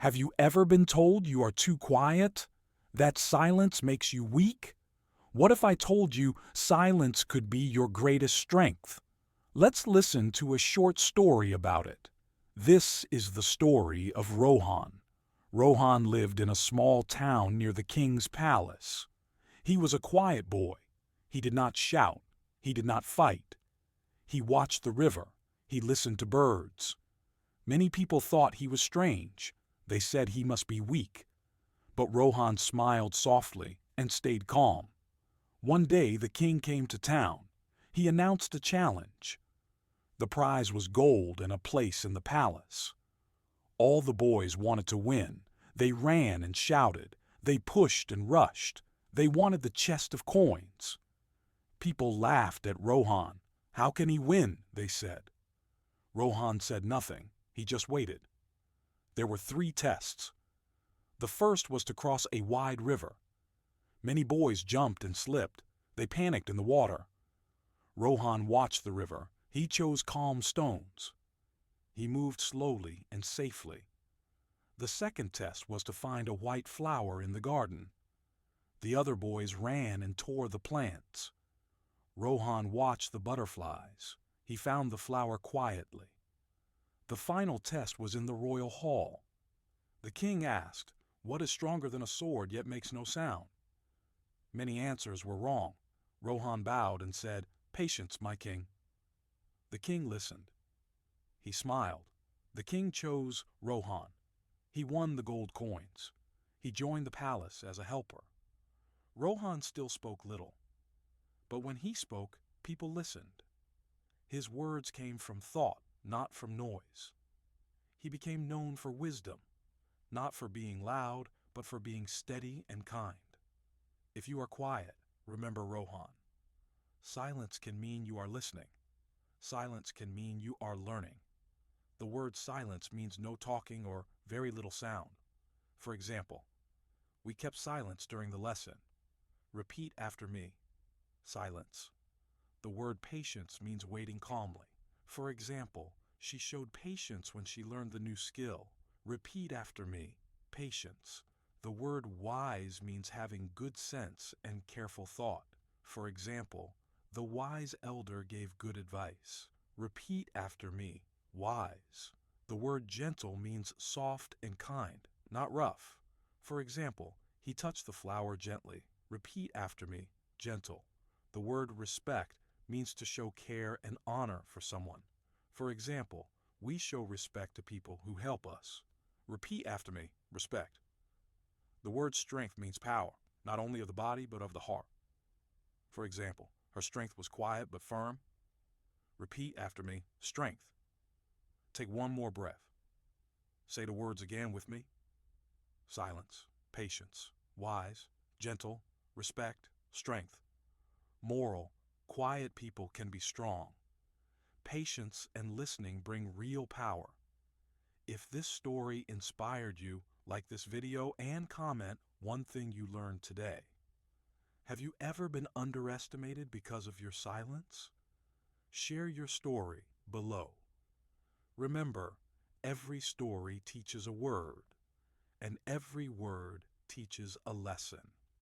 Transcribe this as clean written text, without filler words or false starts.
Have you ever been told you are too quiet? That silence makes you weak? What if I told you silence could be your greatest strength? Let's listen to a short story about it. This is the story of Rohan. Rohan lived in a small town near the king's palace. He was a quiet boy. He did not shout. He did not fight. He watched the river. He listened to birds. Many people thought he was strange. They said he must be weak. But Rohan smiled softly and stayed calm. One day the king came to town. He announced a challenge. The prize was gold and a place in the palace. All the boys wanted to win. They ran and shouted. They pushed and rushed. They wanted the chest of coins. People laughed at Rohan. How can he win? They said. Rohan said nothing. He just waited. There were 3 tests. The first was to cross a wide river. Many boys jumped and slipped. They panicked in the water. Rohan watched the river. He chose calm stones. He moved slowly and safely. The second test was to find a white flower in the garden. The other boys ran and tore the plants. Rohan watched the butterflies. He found the flower quietly. The final test was in the royal hall. The king asked, "What is stronger than a sword yet makes no sound?" Many answers were wrong. Rohan bowed and said, "Patience, my king." The king listened. He smiled. The king chose Rohan. He won the gold coins. He joined the palace as a helper. Rohan still spoke little. But when he spoke, people listened. His words came from thought, not from noise. He became known for wisdom, not for being loud, but for being steady and kind. If you are quiet, remember Rohan. Silence can mean you are listening. Silence can mean you are learning. The word silence means no talking or very little sound. For example, we kept silence during the lesson. Repeat after me. Silence. The word patience means waiting calmly. For example, she showed patience when she learned the new skill. Repeat after me. Patience. The word wise means having good sense and careful thought. For example, the wise elder gave good advice. Repeat after me. Wise. The word gentle means soft and kind, not rough. For example, he touched the flower gently. Repeat after me. Gentle. The word respect means to show care and honor for someone. For example, we show respect to people who help us. Repeat after me. Respect. The word strength means power, not only of the body but of the heart. For example, her strength was quiet but firm. Repeat after me. Strength. Take one more breath. Say the words again with me. Silence, patience, wise, gentle, respect, strength. Moral: quiet people can be strong. Patience and listening bring real power. If this story inspired you, like this video and comment one thing you learned today. Have you ever been underestimated because of your silence? Share your story below. Remember, every story teaches a word, and every word teaches a lesson.